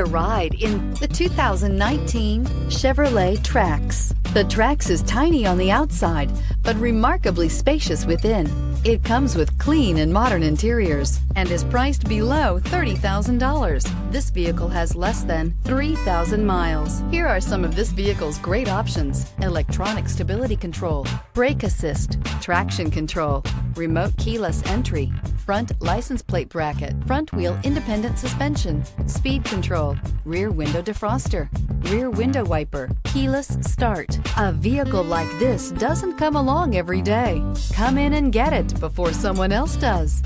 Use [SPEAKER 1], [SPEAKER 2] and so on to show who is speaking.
[SPEAKER 1] A ride in the 2019 Chevrolet Trax. The Trax is tiny on the outside, but remarkably spacious within. It comes with clean and modern interiors and is priced below $30,000. This vehicle has less than 3,000 miles. Here are some of this vehicle's great options: electronic stability control, brake assist, traction control, remote keyless entry, front license plate bracket, front wheel independent suspension, speed control, rear window defroster, rear window wiper, keyless start. A vehicle like this doesn't come along every day. Come in and get it before someone else does.